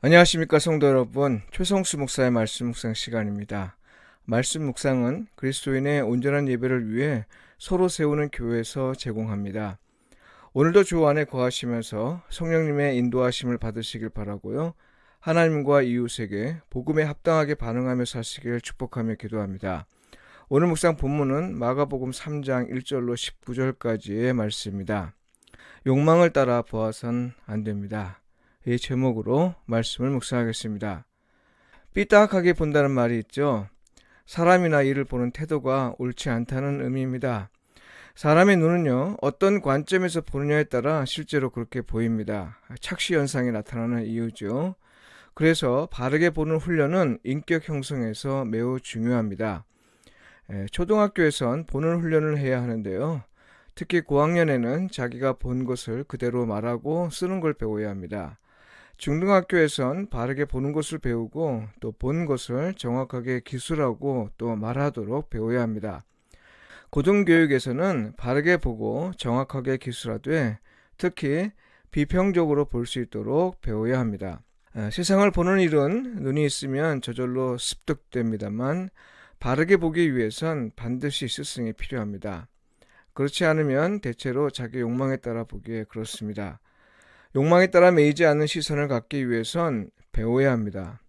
안녕하십니까 성도 여러분, 최성수 목사의 말씀 묵상 시간입니다. 말씀 묵상은 그리스도인의 온전한 예배를 위해 서로 세우는 교회에서 제공합니다. 오늘도 주 안에 거하시면서 성령님의 인도하심을 받으시길 바라고요. 하나님과 이웃에게 복음에 합당하게 반응하며 사시길 축복하며 기도합니다. 오늘 묵상 본문은 마가복음 3장 1절로 19절까지의 말씀입니다. 욕망을 따라 보아선 안 됩니다. 이 제목으로 말씀을 묵상하겠습니다. 삐딱하게 본다는 말이 있죠. 사람이나 일을 보는 태도가 옳지 않다는 의미입니다. 사람의 눈은요, 어떤 관점에서 보느냐에 따라 실제로 그렇게 보입니다. 착시 현상이 나타나는 이유죠. 그래서 바르게 보는 훈련은 인격 형성에서 매우 중요합니다. 초등학교에선 보는 훈련을 해야 하는데요. 특히 고학년에는 자기가 본 것을 그대로 말하고 쓰는 걸 배워야 합니다. 중등학교에선 바르게 보는 것을 배우고 또 본 것을 정확하게 기술하고 또 말하도록 배워야 합니다. 고등교육에서는 바르게 보고 정확하게 기술하되 특히 비평적으로 볼 수 있도록 배워야 합니다. 세상을 보는 일은 눈이 있으면 저절로 습득됩니다만 바르게 보기 위해선 반드시 스승이 필요합니다. 그렇지 않으면 대체로 자기 욕망에 따라 보기에 그렇습니다. 욕망에 따라 매이지 않는 시선을 갖기 위해선 배워야 합니다.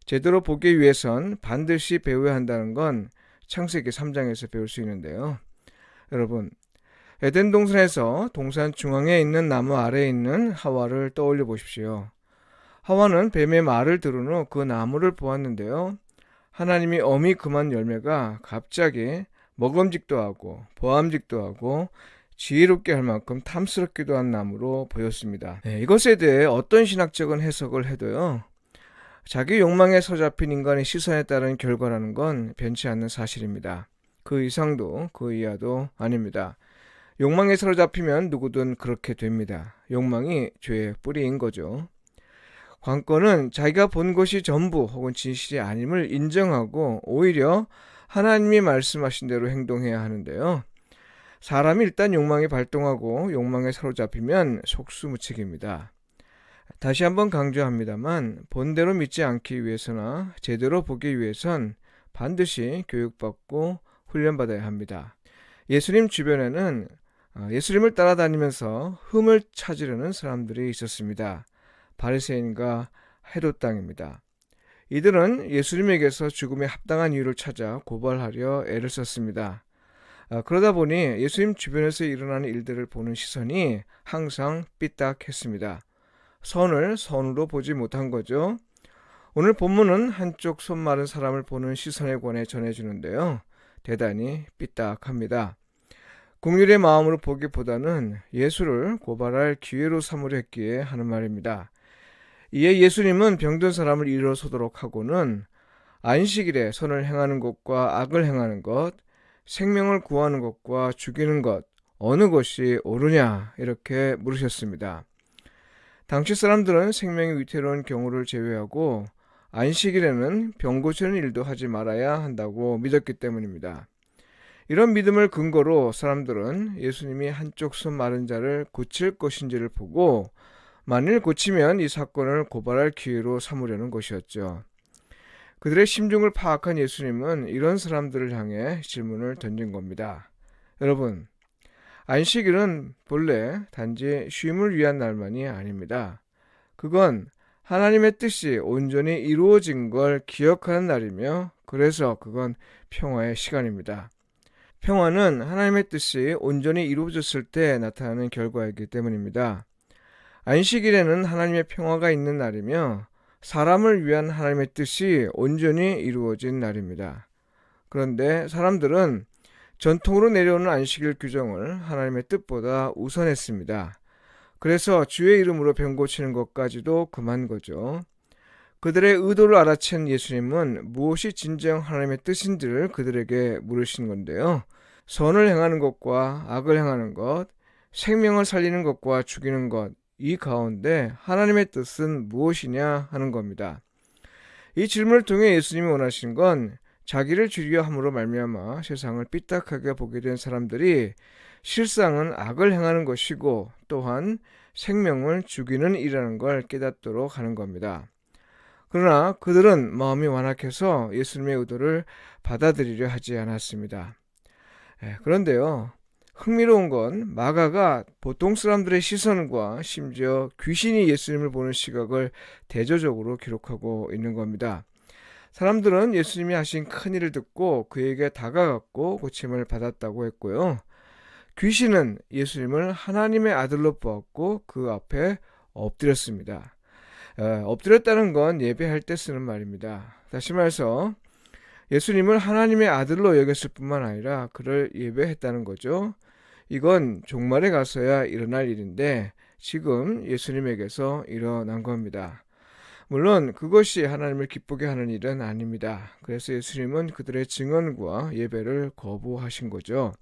제대로 보기 위해선 반드시 배워야 한다는 건 창세기 3장에서 배울 수 있는데요. 여러분, 에덴 동산에서 동산 중앙에 있는 나무 아래에 있는 하와를 떠올려 보십시오. 하와는 뱀의 말을 들은 후 그 나무를 보았는데요. 하나님이 어미 금한 열매가 갑자기 먹음직도 하고 보암직도 하고 지혜롭게 할 만큼 탐스럽기도 한 나무로 보였습니다. 이것에 대해 어떤 신학적인 해석을 해도요, 자기 욕망에 사로잡힌 인간의 시선에 따른 결과라는 건 변치 않는 사실입니다. 그 이상도 그 이하도 아닙니다. 욕망에 사로잡히면 누구든 그렇게 됩니다. 욕망이 죄의 뿌리인 거죠. 관건은 자기가 본 것이 전부 혹은 진실이 아님을 인정하고 오히려 하나님이 말씀하신 대로 행동해야 하는데요. 사람이 일단 욕망이 발동하고 욕망에 사로잡히면 속수무책입니다. 다시 한번 강조합니다만 본대로 믿지 않기 위해서나 제대로 보기 위해선 반드시 교육받고 훈련받아야 합니다. 예수님 주변에는 예수님을 따라다니면서 흠을 찾으려는 사람들이 있었습니다. 바리새인과 헤롯 당입니다. 이들은 예수님에게서 죽음에 합당한 이유를 찾아 고발하려 애를 썼습니다. 그러다 보니 예수님 주변에서 일어나는 일들을 보는 시선이 항상 삐딱했습니다. 선을 선으로 보지 못한 거죠. 오늘 본문은 한쪽 손 마른 사람을 보는 시선에 관해 전해주는데요. 대단히 삐딱합니다. 긍휼의 마음으로 보기보다는 예수를 고발할 기회로 삼으려 했기에 하는 말입니다. 이에 예수님은 병든 사람을 일어서도록 하고는 안식일에 선을 행하는 것과 악을 행하는 것, 생명을 구하는 것과 죽이는 것, 어느 것이 옳으냐 이렇게 물으셨습니다. 당시 사람들은 생명이 위태로운 경우를 제외하고 안식일에는 병 고치는 일도 하지 말아야 한다고 믿었기 때문입니다. 이런 믿음을 근거로 사람들은 예수님이 한쪽 손 마른 자를 고칠 것인지를 보고 만일 고치면 이 사건을 고발할 기회로 삼으려는 것이었죠. 그들의 심중을 파악한 예수님은 이런 사람들을 향해 질문을 던진 겁니다. 여러분, 안식일은 본래 단지 쉼을 위한 날만이 아닙니다. 그건 하나님의 뜻이 온전히 이루어진 걸 기억하는 날이며 그래서 그건 평화의 시간입니다. 평화는 하나님의 뜻이 온전히 이루어졌을 때 나타나는 결과이기 때문입니다. 안식일에는 하나님의 평화가 있는 날이며 사람을 위한 하나님의 뜻이 온전히 이루어진 날입니다. 그런데 사람들은 전통으로 내려오는 안식일 규정을 하나님의 뜻보다 우선했습니다. 그래서 주의 이름으로 병 고치는 것까지도 금한 거죠. 그들의 의도를 알아챈 예수님은 무엇이 진정 하나님의 뜻인지를 그들에게 물으신 건데요. 선을 행하는 것과 악을 행하는 것, 생명을 살리는 것과 죽이는 것, 이 가운데 하나님의 뜻은 무엇이냐 하는 겁니다. 이 질문을 통해 예수님이 원하신 건 자기를 주려 함으로 말미암아 세상을 삐딱하게 보게 된 사람들이 실상은 악을 행하는 것이고 또한 생명을 죽이는 일이라는 걸 깨닫도록 하는 겁니다. 그러나 그들은 마음이 완악해서 예수님의 의도를 받아들이려 하지 않았습니다. 그런데요, 흥미로운 건 마가가 보통 사람들의 시선과 심지어 귀신이 예수님을 보는 시각을 대조적으로 기록하고 있는 겁니다. 사람들은 예수님이 하신 큰일을 듣고 그에게 다가갔고 고침을 받았다고 했고요. 귀신은 예수님을 하나님의 아들로 보았고 그 앞에 엎드렸습니다. 엎드렸다는 건 예배할 때 쓰는 말입니다. 다시 말해서 예수님을 하나님의 아들로 여겼을 뿐만 아니라 그를 예배했다는 거죠. 이건 종말에 가서야 일어날 일인데 지금 예수님에게서 일어난 겁니다. 물론 그것이 하나님을 기쁘게 하는 일은 아닙니다. 그래서 예수님은 그들의 증언과 예배를 거부하신 거죠.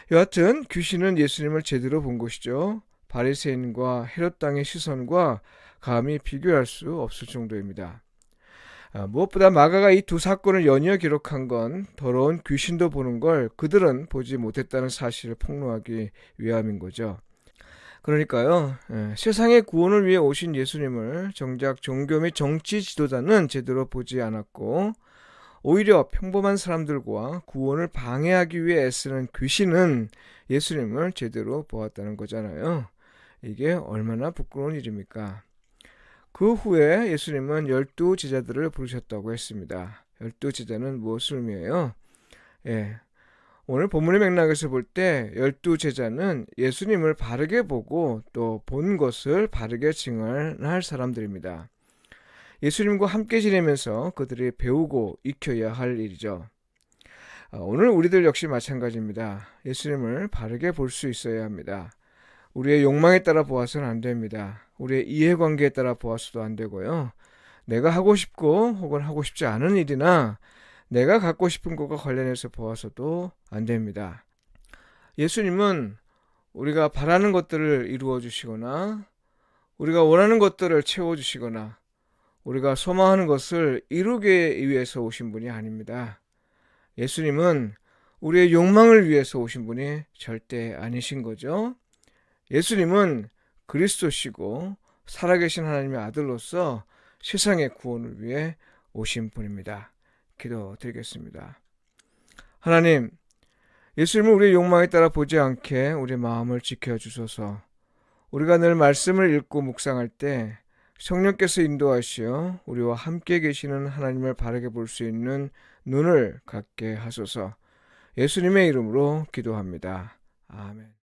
여하튼 귀신은 예수님을 제대로 본 것이죠. 바리새인과 헤롯 당의 시선과 감히 비교할 수 없을 정도입니다. 무엇보다 마가가 이 두 사건을 연이어 기록한 건 더러운 귀신도 보는 걸 그들은 보지 못했다는 사실을 폭로하기 위함인 거죠. 그러니까요, 세상의 구원을 위해 오신 예수님을 정작 종교 및 정치 지도자는 제대로 보지 않았고 오히려 평범한 사람들과 구원을 방해하기 위해 애쓰는 귀신은 예수님을 제대로 보았다는 거잖아요. 이게 얼마나 부끄러운 일입니까? 그 후에 예수님은 12 제자들을 부르셨다고 했습니다. 12 제자는 무엇을 의미해요? 오늘 본문의 맥락에서 볼 때 12 제자는 예수님을 바르게 보고 또 본 것을 바르게 증언할 사람들입니다. 예수님과 함께 지내면서 그들이 배우고 익혀야 할 일이죠. 오늘 우리들 역시 마찬가지입니다. 예수님을 바르게 볼 수 있어야 합니다. 우리의 욕망에 따라 보아서는 안 됩니다. 우리의 이해관계에 따라 보아서도 안 되고요. 내가 하고 싶고 혹은 하고 싶지 않은 일이나 내가 갖고 싶은 것과 관련해서 보아서도 안 됩니다. 예수님은 우리가 바라는 것들을 이루어 주시거나 우리가 원하는 것들을 채워 주시거나 우리가 소망하는 것을 이루기 위해서 오신 분이 아닙니다. 예수님은 우리의 욕망을 위해서 오신 분이 절대 아니신 거죠. 예수님은 그리스도시고 살아계신 하나님의 아들로서 세상의 구원을 위해 오신 분입니다. 기도드리겠습니다. 하나님, 예수님은 우리의 욕망에 따라 보지 않게 우리 마음을 지켜주소서. 우리가 늘 말씀을 읽고 묵상할 때 성령께서 인도하시어 우리와 함께 계시는 하나님을 바르게 볼 수 있는 눈을 갖게 하소서. 예수님의 이름으로 기도합니다. 아멘.